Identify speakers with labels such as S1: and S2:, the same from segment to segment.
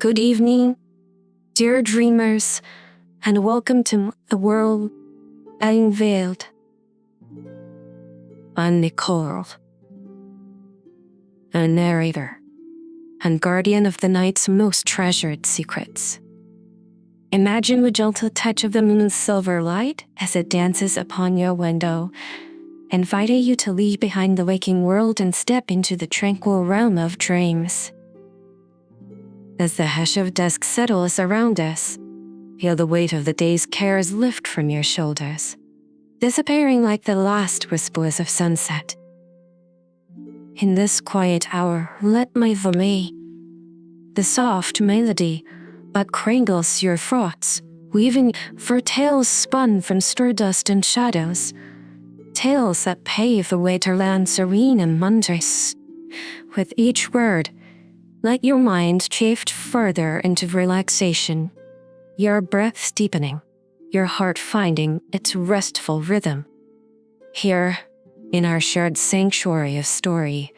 S1: Good evening, dear dreamers, and welcome to a world unveiled. I'm Nicole, a narrator and guardian of the night's most treasured secrets. Imagine the gentle touch of the moon's silver light as it dances upon your window, inviting you to leave behind the waking world and step into the tranquil realm of dreams. As the hush of dusk settles around us, feel the weight of the day's cares lift from your shoulders, disappearing like the last whispers of sunset. In this quiet hour, let my volley, the soft melody that cradles your thoughts, weaving for tales spun from stardust and shadows, tales that pave the way to land serene and wondrous. With each word, let your mind drift further into relaxation, your breath deepening, your heart finding its restful rhythm. Here, in our shared sanctuary of story,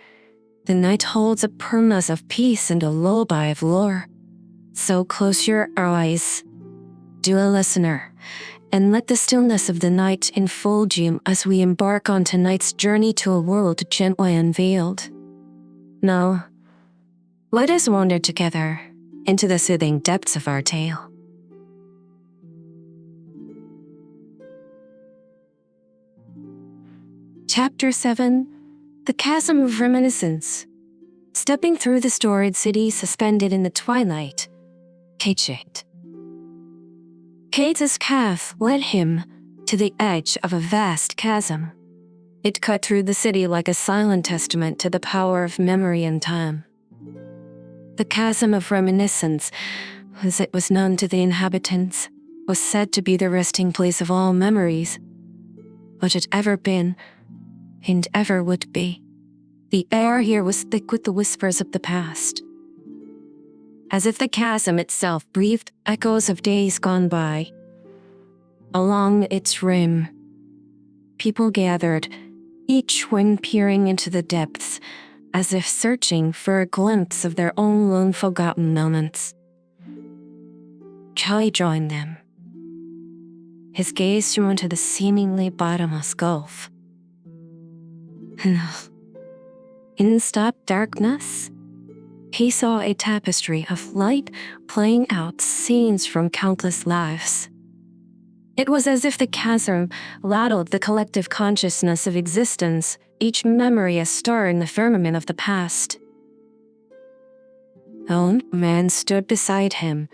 S1: the night holds a promise of peace and a lullaby of lore. So close your eyes, dear listener, and let the stillness of the night enfold you as we embark on tonight's journey to a world gently unveiled. Now, let us wander together into the soothing depths of our tale. Chapter 7: The Chasm of Reminiscence. Stepping through the storied city suspended in the twilight, Caius. Caius' path led him to the edge of a vast chasm. It cut through the city like a silent testament to the power of memory and time. The Chasm of Reminiscence, as it was known to the inhabitants, was said to be the resting place of all memories, what had ever been and ever would be. The air here was thick with the whispers of the past, as if the chasm itself breathed echoes of days gone by. Along its rim, people gathered, each one peering into the depths, as if searching for a glimpse of their own long forgotten moments. Caius joined them. His gaze drew into the seemingly bottomless gulf. In stark darkness, he saw a tapestry of light playing out scenes from countless lives. It was as if the chasm ladled the collective consciousness of existence, each memory a star in the firmament of the past. A old man stood beside him,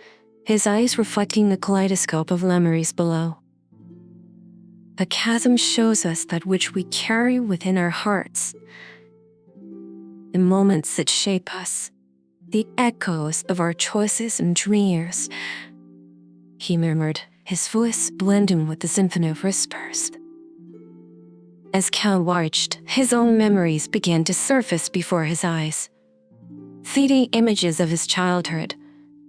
S1: his eyes reflecting the kaleidoscope of memories below. The chasm shows us that which we carry within our hearts, the moments that shape us, the echoes of our choices and dreams, he murmured, his voice blending with the symphony of whispers. As Caius watched, his own memories began to surface before his eyes. Fleeting images of his childhood,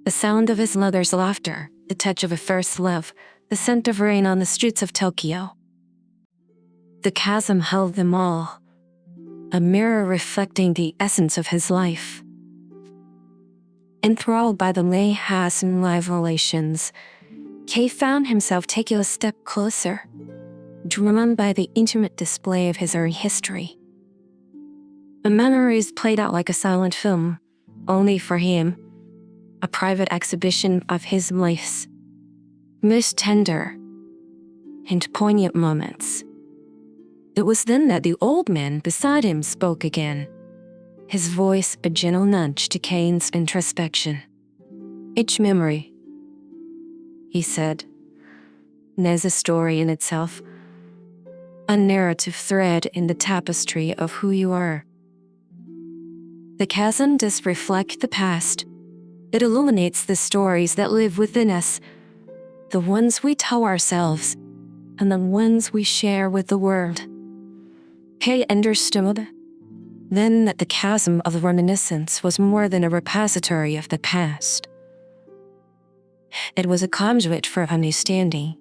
S1: the sound of his mother's laughter, the touch of a first love, the scent of rain on the streets of Tokyo. The chasm held them all, a mirror reflecting the essence of his life. Enthralled by the mayhaps and live relations, Caius found himself taking a step closer, drawn by the intimate display of his early history. The memories played out like a silent film, only for him, a private exhibition of his life's most tender and poignant moments. It was then that the old man beside him spoke again, his voice a gentle nudge to Caius' introspection. Each memory, he said, there's a story in itself, a narrative thread in the tapestry of who you are. The chasm does reflect the past. It illuminates the stories that live within us, the ones we tell ourselves, and the ones we share with the world. Caius understood then that the chasm of reminiscence was more than a repository of the past. It was a conduit for understanding,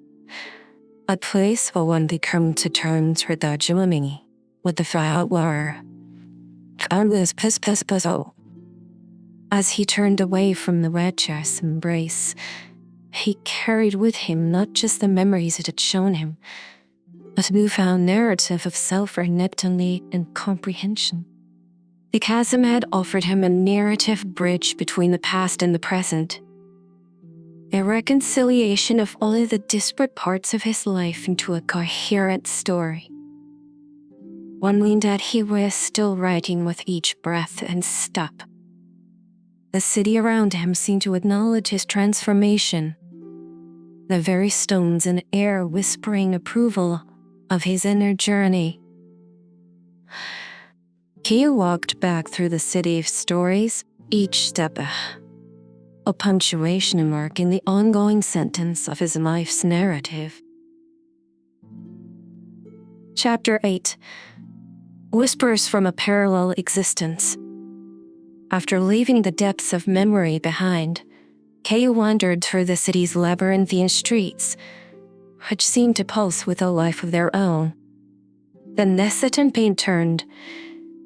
S1: a place for one to come to terms with the dreaming, with the flower, and with As he turned away from the wretch's embrace, he carried with him not just the memories it had shown him, but a newfound narrative of self-reneptony and comprehension. The chasm had offered him a narrative bridge between the past and the present, a reconciliation of all of the disparate parts of his life into a coherent story. One that he was still writing with each breath and step. The city around him seemed to acknowledge his transformation, the very stones and air whispering approval of his inner journey. Caius walked back through the city of stories, each step a punctuation mark in the ongoing sentence of his life's narrative. Chapter 8. Whispers from a Parallel Existence. After leaving the depths of memory behind, Caius wandered through the city's labyrinthine streets, which seemed to pulse with a life of their own. Then the sudden pain turned,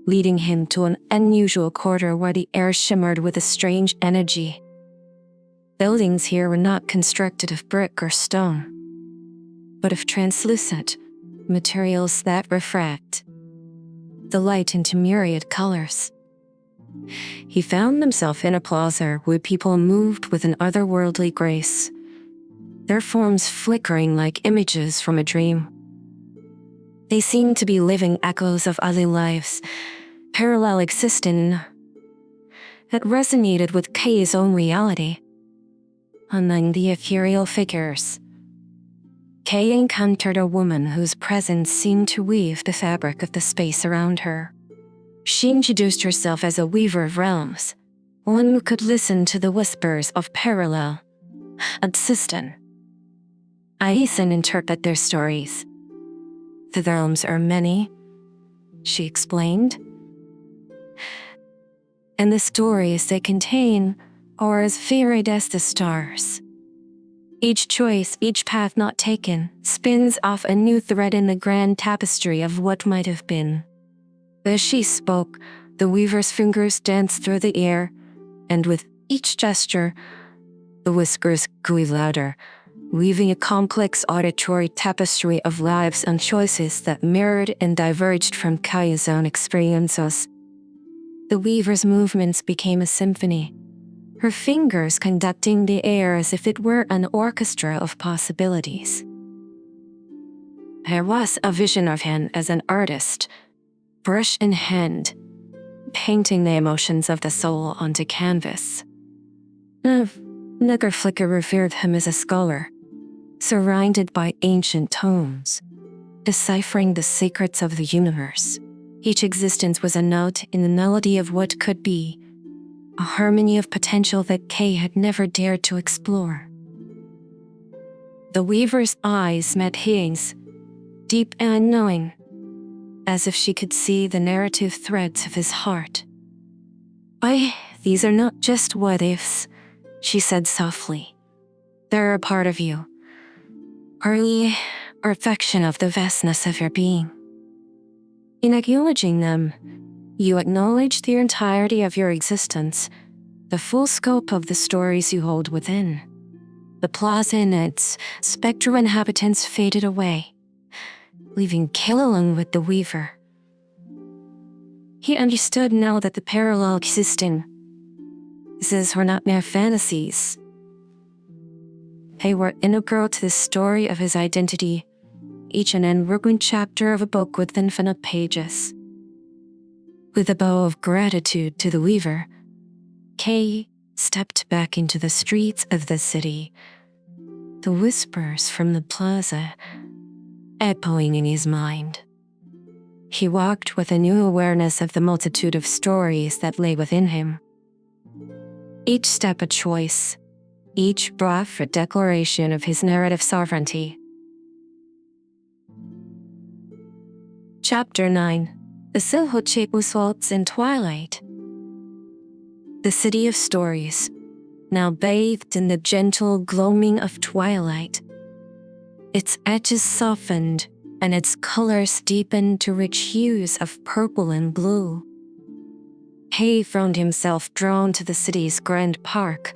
S1: leading him to an unusual quarter where the air shimmered with a strange energy. Buildings here were not constructed of brick or stone, but of translucent materials that refract the light into myriad colors. He found himself in a plaza where people moved with an otherworldly grace, their forms flickering like images from a dream. They seemed to be living echoes of other lives, parallel existing, that resonated with Caius' own reality. Among the ethereal figures, Caius encountered a woman whose presence seemed to weave the fabric of the space around her. She introduced herself as a weaver of realms, one who could listen to the whispers of parallel existence. Caius and interpret their stories. The realms are many, she explained, and the stories they contain are as varied as the stars. Each choice, each path not taken, spins off a new thread in the grand tapestry of what might have been. As she spoke, the weaver's fingers danced through the air, and with each gesture, the whispers grew louder, weaving a complex auditory tapestry of lives and choices that mirrored and diverged from Caius' own experiences. The weaver's movements became a symphony, her fingers conducting the air as if it were an orchestra of possibilities. There was a vision of him as an artist, brush in hand, painting the emotions of the soul onto canvas. Another flicker revered him as a scholar, surrounded by ancient tomes, deciphering the secrets of the universe. Each existence was a note in the melody of what could be, a harmony of potential that Caius had never dared to explore. The weaver's eyes met his, deep and knowing, as if she could see the narrative threads of his heart. These are not just what-ifs, she said softly. They're a part of you, a reflection of the vastness of your being. In acknowledging them, you acknowledge the entirety of your existence, the full scope of the stories you hold within. The plaza and its spectral inhabitants faded away, leaving Caius alone with the weaver. He understood now that the parallel existences were not mere fantasies. They were integral to the story of his identity, each an unwritten chapter of a book with infinite pages. With a bow of gratitude to the weaver, Caius stepped back into the streets of the city, the whispers from the plaza echoing in his mind. He walked with a new awareness of the multitude of stories that lay within him. Each step a choice, each breath a declaration of his narrative sovereignty. Chapter 9. The silhouette results in twilight. The city of stories, now bathed in the gentle gloaming of twilight. Its edges softened and its colors deepened to rich hues of purple and blue. He found himself drawn to the city's grand park,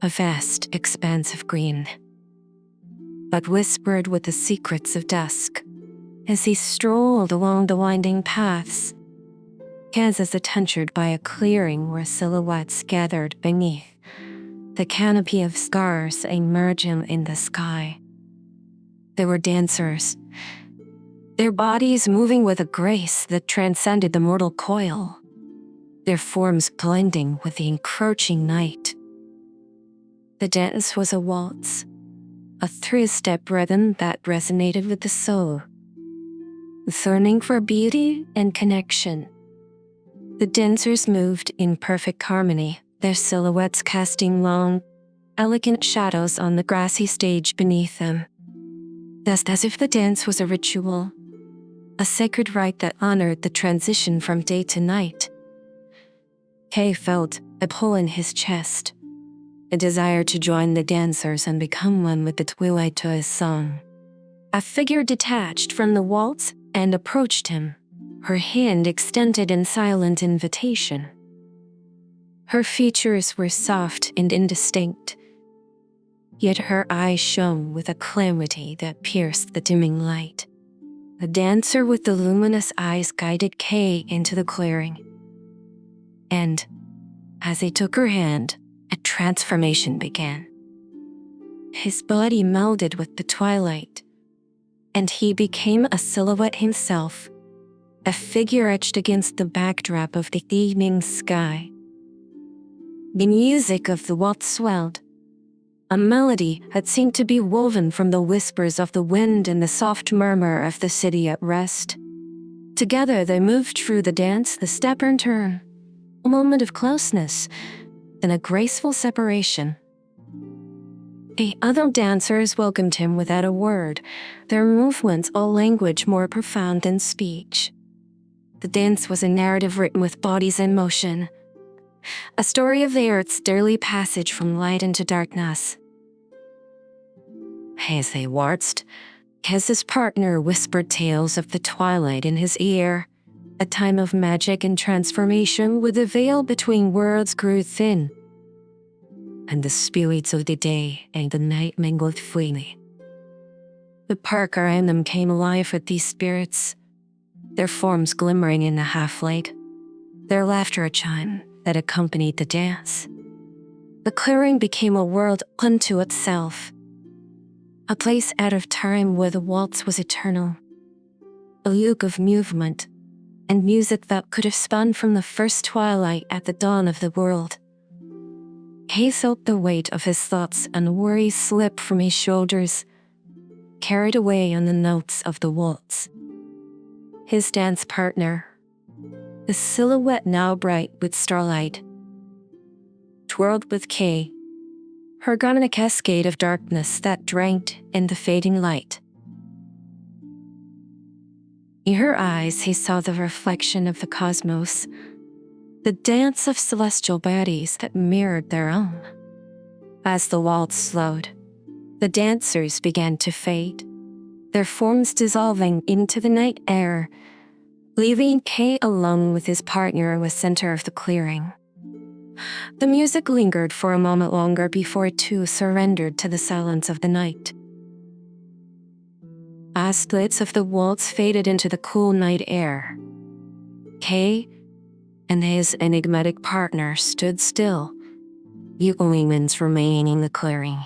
S1: a vast expanse of green, but whispered with the secrets of dusk. As he strolled along the winding paths, Caius was attentured by a clearing where silhouettes gathered beneath the canopy of stars emerging in the sky. They were dancers, their bodies moving with a grace that transcended the mortal coil, their forms blending with the encroaching night. The dance was a waltz, a three-step rhythm that resonated with the soul. Yearning for beauty and connection, the dancers moved in perfect harmony, their silhouettes casting long, elegant shadows on the grassy stage beneath them. Just as if the dance was a ritual, a sacred rite that honored the transition from day to night. Caius felt a pull in his chest, a desire to join the dancers and become one with the twilight to his song. A figure detached from the waltz and approached him, her hand extended in silent invitation. Her features were soft and indistinct, yet her eyes shone with a clarity that pierced the dimming light. The dancer with the luminous eyes guided Caius into the clearing. And, as he took her hand, a transformation began. His body melded with the twilight, and he became a silhouette himself, a figure etched against the backdrop of the evening sky. The music of the waltz swelled, a melody that seemed to be woven from the whispers of the wind and the soft murmur of the city at rest. Together they moved through the dance, the step and turn, a moment of closeness, then a graceful separation. The other dancers welcomed him without a word, their movements all language more profound than speech. The dance was a narrative written with bodies in motion, a story of the earth's daily passage from light into darkness. As they waltzed, Caius's partner whispered tales of the twilight in his ear, a time of magic and transformation where the veil between worlds grew thin, and the spirits of the day and the night mingled freely. The park around them came alive with these spirits, their forms glimmering in the half-light, their laughter a chime that accompanied the dance. The clearing became a world unto itself, a place out of time where the waltz was eternal, a yoke of movement and music that could have spun from the first twilight at the dawn of the world. He felt the weight of his thoughts and worries slip from his shoulders, carried away on the notes of the waltz. His dance partner, the silhouette now bright with starlight, twirled with Caius, her gone in a cascade of darkness that drank in the fading light. In her eyes he saw the reflection of the cosmos, the dance of celestial bodies that mirrored their own. As the waltz slowed, the dancers began to fade, their forms dissolving into the night air, leaving Caius alone with his partner in the center of the clearing. The music lingered for a moment longer before it too surrendered to the silence of the night. As the lights of the waltz faded into the cool night air, Caius and his enigmatic partner stood still, moments remaining in the clearing.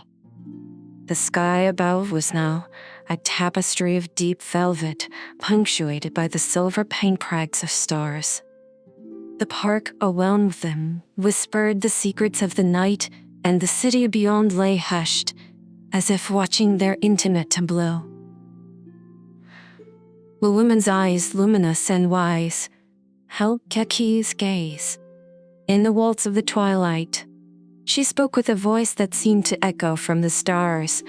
S1: The sky above was now a tapestry of deep velvet, punctuated by the silver pinpricks of stars. The park around them whispered the secrets of the night, and the city beyond lay hushed, as if watching their intimate tableau. The woman's eyes, luminous and wise, held Caius' gaze. In the waltz of the twilight, she spoke with a voice that seemed to echo from the stars.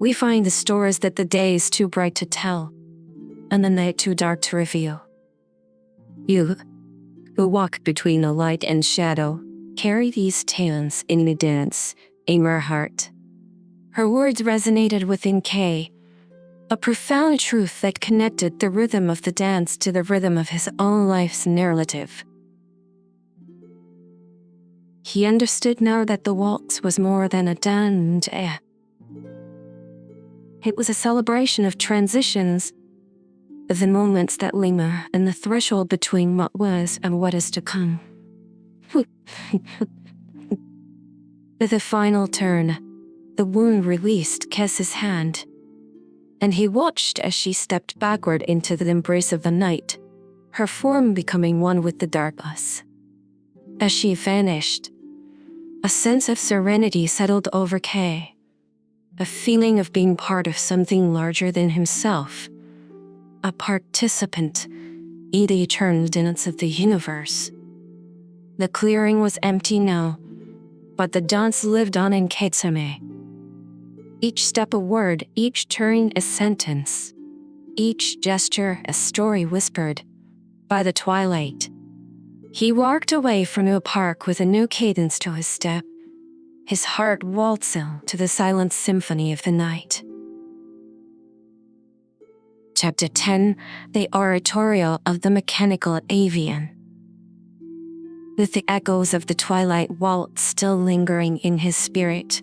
S1: We find the stories that the day is too bright to tell, and the night too dark to reveal. You, who walk between the light and shadow, carry these tales in the dance in your heart. Her words resonated within Caius, a profound truth that connected the rhythm of the dance to the rhythm of his own life's narrative. He understood now that the waltz was more than a dance. It was a celebration of transitions, the moments that linger and the threshold between what was and what is to come. With a final turn, the wound released Cass's hand, and he watched as she stepped backward into the embrace of the night, her form becoming one with the darkness. As she vanished, a sense of serenity settled over Kay, a feeling of being part of something larger than himself, a participant in the eternal dance of the universe. The clearing was empty now, but the dance lived on in Katsame. Each step a word, each turn a sentence, each gesture a story whispered. By the twilight, he walked away from the park with a new cadence to his step, his heart waltzing to the silent symphony of the night. Chapter 10, The Oratorio of the Mechanical Avian. With the echoes of the twilight waltz still lingering in his spirit,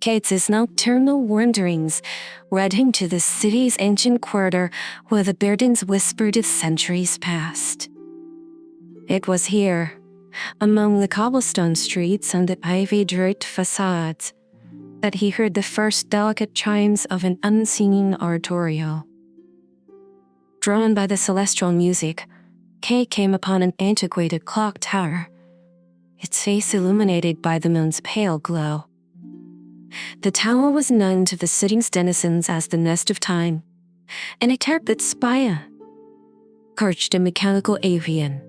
S1: Caius's nocturnal wanderings led him to the city's ancient quarter where the burdens whispered of centuries past. It was here, among the cobblestone streets and the ivy-draped facades, that he heard the first delicate chimes of an unseen oratorio. Drawn by the celestial music, Kay came upon an antiquated clock tower, its face illuminated by the moon's pale glow. The tower was known to the city's denizens as the Nest of Time, and atop its spire perched a mechanical avian,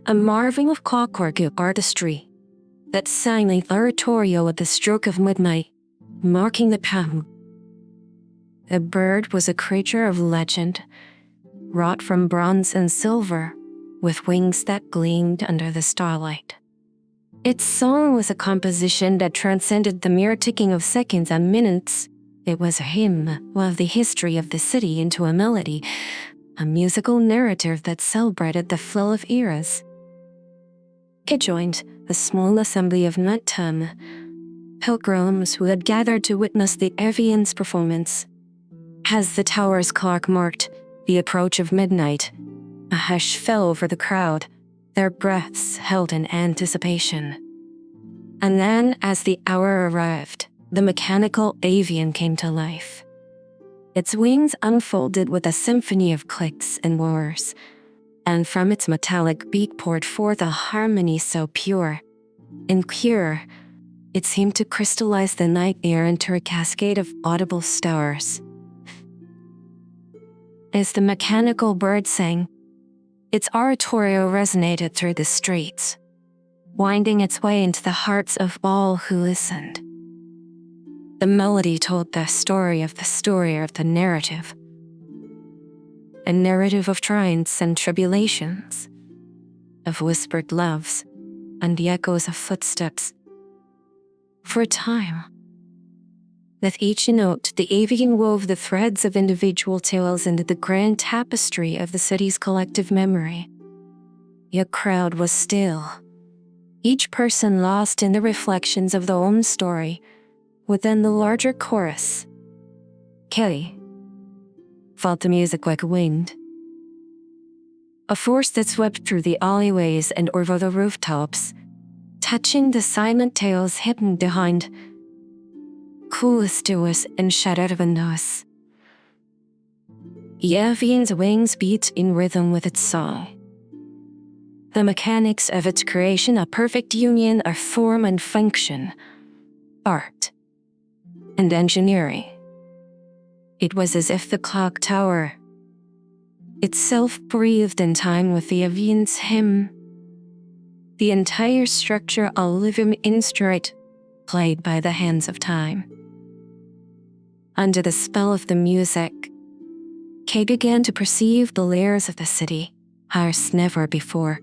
S1: a marvel of clockwork artistry that sang the oratorio at the stroke of midnight, marking the pound. The bird was a creature of legend, wrought from bronze and silver, with wings that gleamed under the starlight. Its song was a composition that transcended the mere ticking of seconds and minutes. It was a hymn of the history of the city into a melody, a musical narrative that celebrated the flow of eras. He joined a small assembly of nighttime pilgrims who had gathered to witness the avian's performance. As the tower's clock marked the approach of midnight, a hush fell over the crowd, their breaths held in anticipation. And then, as the hour arrived, the mechanical avian came to life. Its wings unfolded with a symphony of clicks and whirs, and from its metallic beak poured forth a harmony so pure and pure, it seemed to crystallize the night air into a cascade of audible stars. As the mechanical bird sang, its oratorio resonated through the streets, winding its way into the hearts of all who listened. The melody told the story of the narrative, a narrative of triumphs and tribulations, of whispered loves and the echoes of footsteps. For a time, with each note, the avian wove the threads of individual tales into the grand tapestry of the city's collective memory. The crowd was still, each person lost in the reflections of their own story within the larger chorus. Kelly felt the music like a wind, a force that swept through the alleyways and over the rooftops, touching the silent tales hidden behind coolest doors and shuttered windows. The avian's wings beat in rhythm with its song. The mechanics of its creation, a perfect union of form and function, art and engineering. It was as if the clock tower itself breathed in time with the avian's hymn, the entire structure a living instrument played by the hands of time. Under the spell of the music, Kay began to perceive the layers of the city, as never before.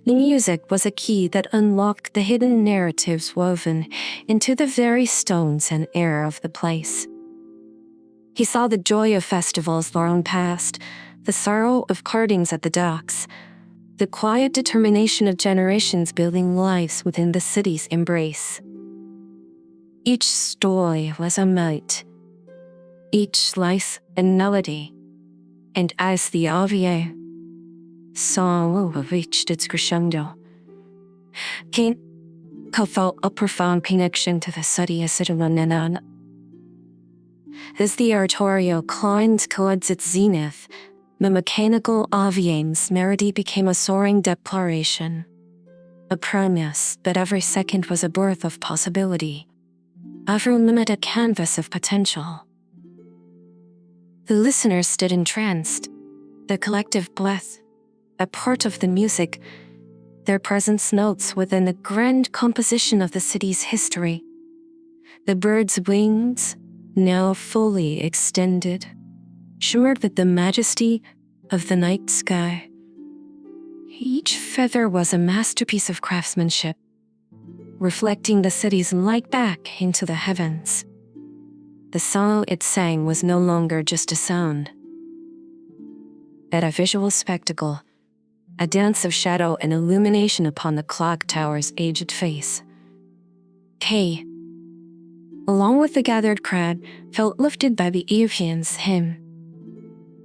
S1: The music was a key that unlocked the hidden narratives woven into the very stones and air of the place. He saw the joy of festivals long past, the sorrow of partings at the docks, the quiet determination of generations building lives within the city's embrace. Each story was a note, each slice a melody, and as the aria song reached its crescendo, Caius felt a profound connection to the city as it ran on. As the oratorio climbed towards its zenith, the mechanical avian's melody became a soaring declaration, a promise that every second was a birth of possibility, every minute a canvas of potential. The listeners stood entranced, the collective breath, a part of the music, their presence notes within the grand composition of the city's history. The birds' wings, now fully extended, shimmered with the majesty of the night sky. Each feather was a masterpiece of craftsmanship, reflecting the city's light back into the heavens. The song it sang was no longer just a sound, but a visual spectacle, a dance of shadow and illumination upon the clock tower's aged face. Caius, along with the gathered crowd, felt lifted by the Eve's hymn,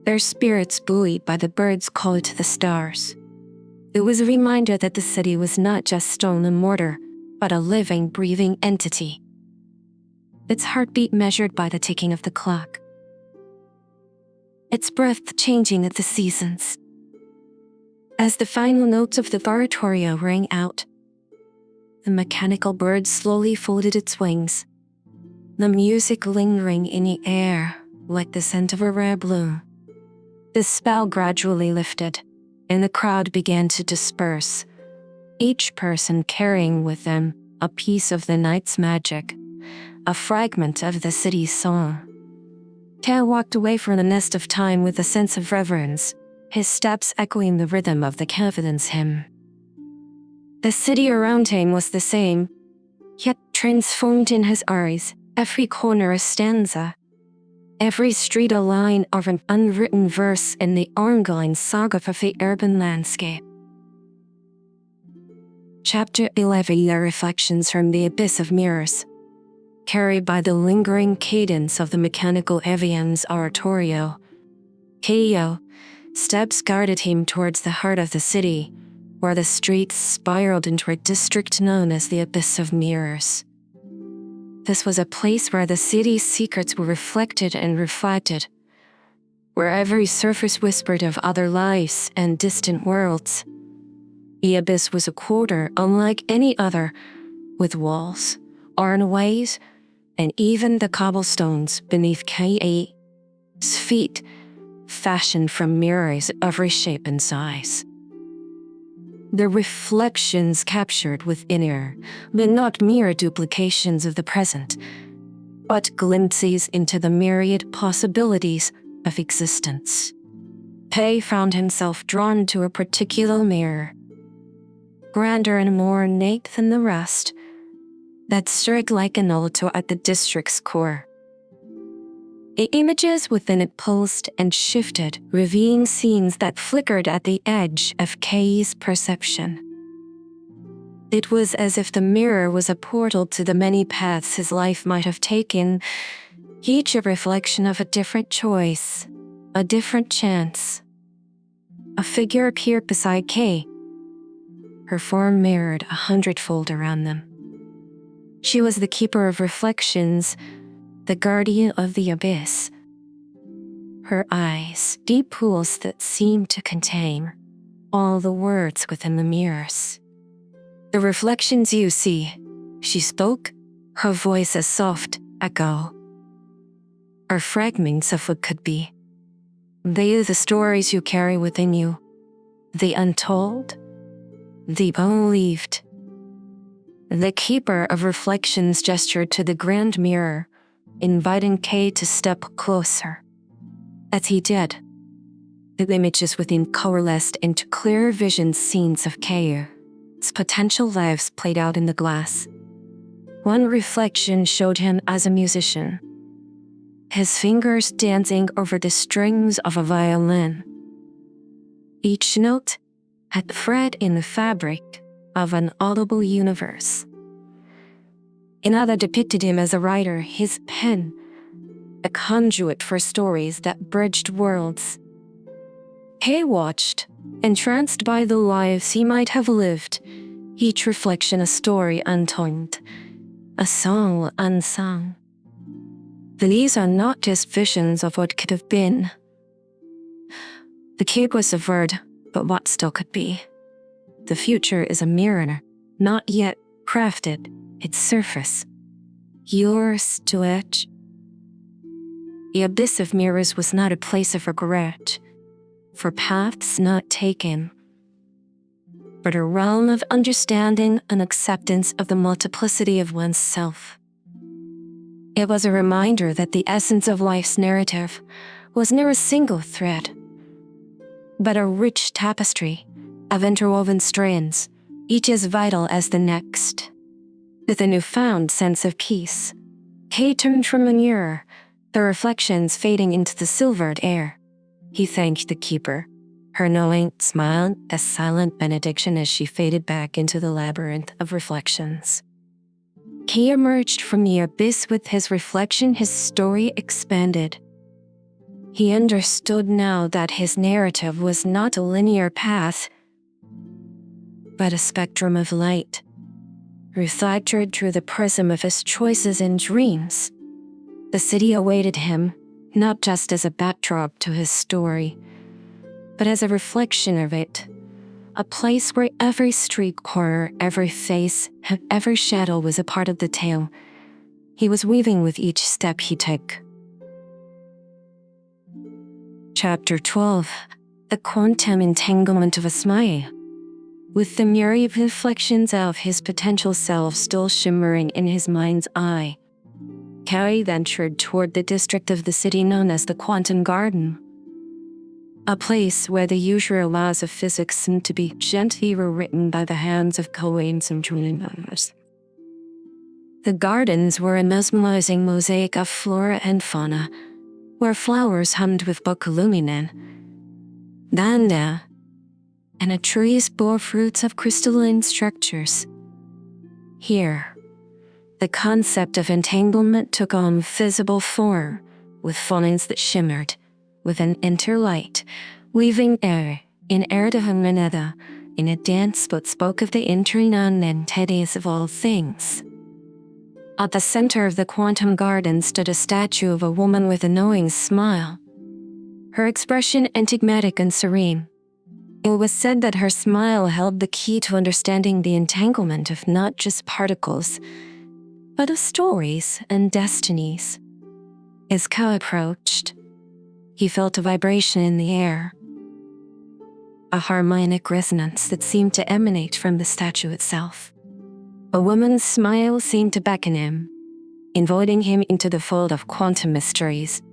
S1: their spirits buoyed by the birds' call to the stars. It was a reminder that the city was not just stone and mortar, but a living, breathing entity, its heartbeat measured by the ticking of the clock, its breath changing at the seasons. As the final notes of the oratorio rang out, the mechanical bird slowly folded its wings, the music lingering in the air like the scent of a rare bloom. The spell gradually lifted, and the crowd began to disperse, each person carrying with them a piece of the night's magic, a fragment of the city's song. Caius walked away from the nest of time with a sense of reverence, his steps echoing the rhythm of the confidence hymn. The city around him was the same, yet transformed in his eyes, every corner a stanza, every street a line of an unwritten verse in the ongoing saga of the urban landscape. Chapter 11: The Reflections from the Abyss of Mirrors. Carried by the lingering cadence of the mechanical avian's oratorio, Caius' steps guided him towards the heart of the city, where the streets spiraled into a district known as the Abyss of Mirrors. This was a place where the city's secrets were reflected and reflected, where every surface whispered of other lives and distant worlds. The Abyss was a quarter unlike any other, with walls, archways, and even the cobblestones beneath Caius' feet, fashioned from mirrors of every shape and size. The reflections captured within her were not mere duplications of the present, but glimpses into the myriad possibilities of existence. Caius found himself drawn to a particular mirror, grander and more ornate than the rest, that stood like an altar at the district's core. The images within it pulsed and shifted, revealing scenes that flickered at the edge of Caius' perception. It was as if the mirror was a portal to the many paths his life might have taken, each a reflection of a different choice, a different chance. A figure appeared beside Caius, her form mirrored 100-fold around them. She was the keeper of reflections, the guardian of the abyss. Her eyes, deep pools that seemed to contain all the words within the mirrors. "The reflections you see," she spoke, her voice a soft echo, "are fragments of what could be. They are the stories you carry within you, the untold, the unbelieved." The keeper of reflections gestured to the grand mirror, inviting Caius to step closer. As he did, the images within coalesced into clear vision scenes of Caius' potential lives played out in the glass. One reflection showed him as a musician, his fingers dancing over the strings of a violin. Each note a thread in the fabric of an audible universe. Another depicted him as a writer, his pen, a conduit for stories that bridged worlds. He watched, entranced by the lives he might have lived, each reflection a story untold, a song unsung. These are not just visions of what could have been. The cube was averred, but what still could be. The future is a mirror, not yet crafted, its surface, yours to etch. The abyss of mirrors was not a place of regret, for paths not taken, but a realm of understanding and acceptance of the multiplicity of oneself. It was a reminder that the essence of life's narrative was never a single thread, but a rich tapestry of interwoven strands, each as vital as the next. With a newfound sense of peace, Kay turned from the mirror, the reflections fading into the silvered air. He thanked the keeper, her knowing smile a silent benediction as she faded back into the labyrinth of reflections. Kay emerged from the abyss with his reflection, his story expanded. He understood now that his narrative was not a linear path, but a spectrum of light, reflected through the prism of his choices and dreams. The city awaited him, not just as a backdrop to his story, but as a reflection of it, a place where every street corner, every face, and every shadow was a part of the tale he was weaving with each step he took. Chapter 12. The quantum entanglement of a smile. With the myriad reflections of his potential self still shimmering in his mind's eye, Caius ventured toward the district of the city known as the Quantum Garden, a place where the usual laws of physics seemed to be gently rewritten by the hands of Caius and dreamers. The gardens were a mesmerizing mosaic of flora and fauna, where flowers hummed with bioluminescent danda, and the trees bore fruits of crystalline structures. Here, the concept of entanglement took on visible form, with faunas that shimmered with an interlight, weaving air in air de humanidad in a dance but spoke of the interinanentities of all things. At the center of the Quantum Garden stood a statue of a woman with a knowing smile, her expression enigmatic and serene. It was said that her smile held the key to understanding the entanglement of not just particles, but of stories and destinies. As Caius approached, he felt a vibration in the air, a harmonic resonance that seemed to emanate from the statue itself. A woman's smile seemed to beckon him, inviting him into the fold of quantum mysteries,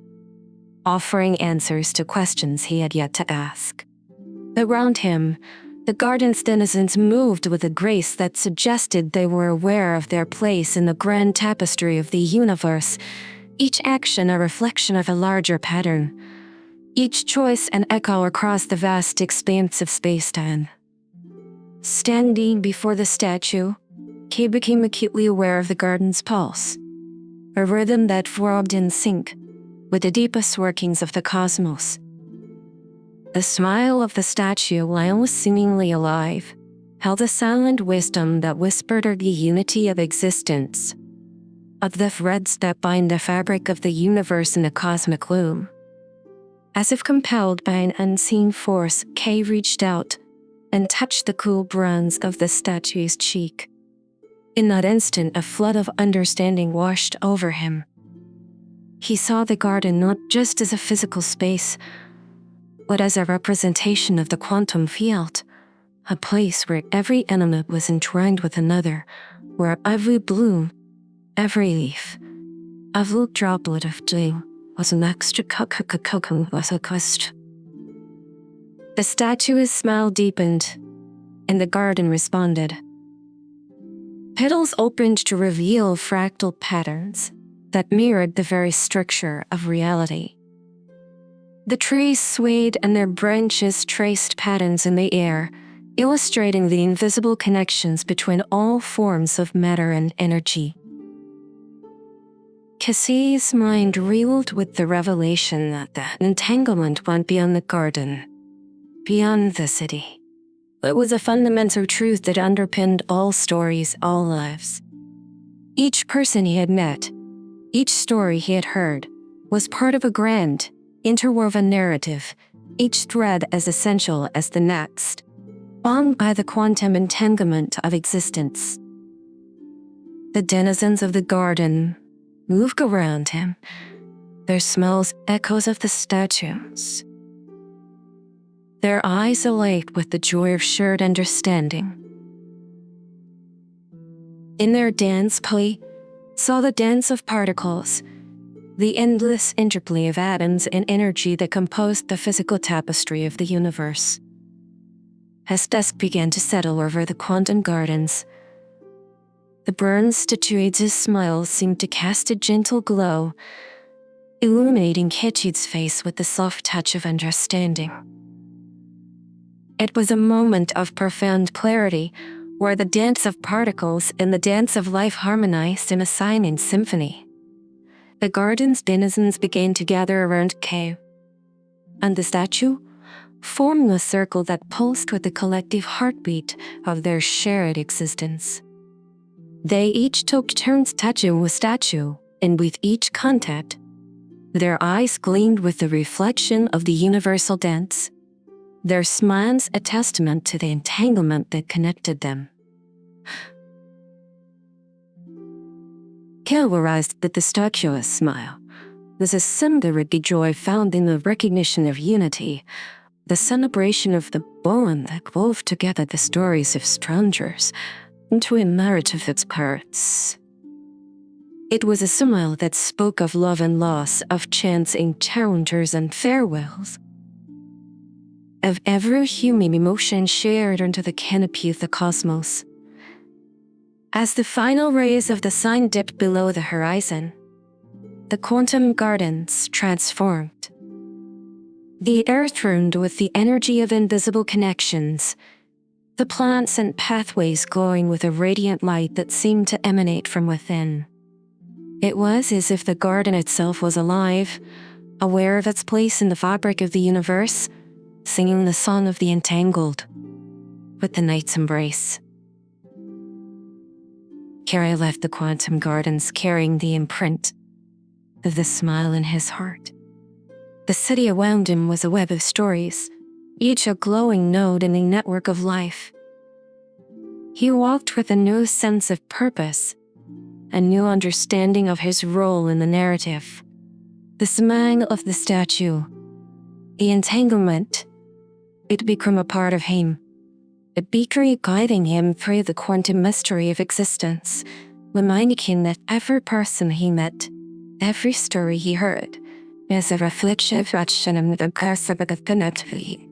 S1: offering answers to questions he had yet to ask. Around him, the garden's denizens moved with a grace that suggested they were aware of their place in the grand tapestry of the universe, each action a reflection of a larger pattern, each choice an echo across the vast expanse of space-time. Standing before the statue, Kay became acutely aware of the garden's pulse, a rhythm that throbbed in sync with the deepest workings of the cosmos. The smile of the statue, while seemingly alive, held a silent wisdom that whispered of the unity of existence, of the threads that bind the fabric of the universe in the cosmic loom. As if compelled by an unseen force, Kay reached out and touched the cool bronze of the statue's cheek. In that instant, a flood of understanding washed over him. He saw the garden not just as a physical space, but as a representation of the quantum field, a place where every element was entwined with another, where every bloom, every leaf, every droplet of dew was an extra was a quest. The statue's smile deepened, and the garden responded. Petals opened to reveal fractal patterns that mirrored the very structure of reality. The trees swayed and their branches traced patterns in the air, illustrating the invisible connections between all forms of matter and energy. Caius' mind reeled with the revelation that the entanglement went beyond the garden, beyond the city. It was a fundamental truth that underpinned all stories, all lives. Each person he had met, each story he had heard, was part of a grand, interwoven narrative, each thread as essential as the next, bound by the quantum entanglement of existence. The denizens of the garden moved around him, their smells echoes of the statues, their eyes alight with the joy of shared understanding. In their dance, he saw the dance of particles, the endless interplay of atoms and energy that composed the physical tapestry of the universe. As dusk began to settle over the quantum gardens, the bronze statue's smile seemed to cast a gentle glow, illuminating Caius' face with the soft touch of understanding. It was a moment of profound clarity, where the dance of particles and the dance of life harmonized in a silent symphony. The garden's denizens began to gather around Caius, and the statue formed a circle that pulsed with the collective heartbeat of their shared existence. They each took turns touching the statue, and with each contact, their eyes gleamed with the reflection of the universal dance, their smiles a testament to the entanglement that connected them. Caius realized that the statue's smile was a symbol of the joy found in the recognition of unity, the celebration of the bond that wove together the stories of strangers into a narrative of its parts. It was a smile that spoke of love and loss, of chance encounters and farewells, of every human emotion shared under the canopy of the cosmos. As the final rays of the sun dipped below the horizon, the quantum gardens transformed. The earth thrilled with the energy of invisible connections, the plants and pathways glowing with a radiant light that seemed to emanate from within. It was as if the garden itself was alive, aware of its place in the fabric of the universe, singing the song of the entangled with the night's embrace. Caius left the quantum gardens carrying the imprint of the smile in his heart. The city around him was a web of stories, each a glowing node in a network of life. He walked with a new sense of purpose, a new understanding of his role in the narrative. The smile of the statue, the entanglement, it became a part of him. A beacon guiding him through the quantum mystery of existence, reminding him that every person he met, every story he heard, is a reflection of the curse of the connectivity.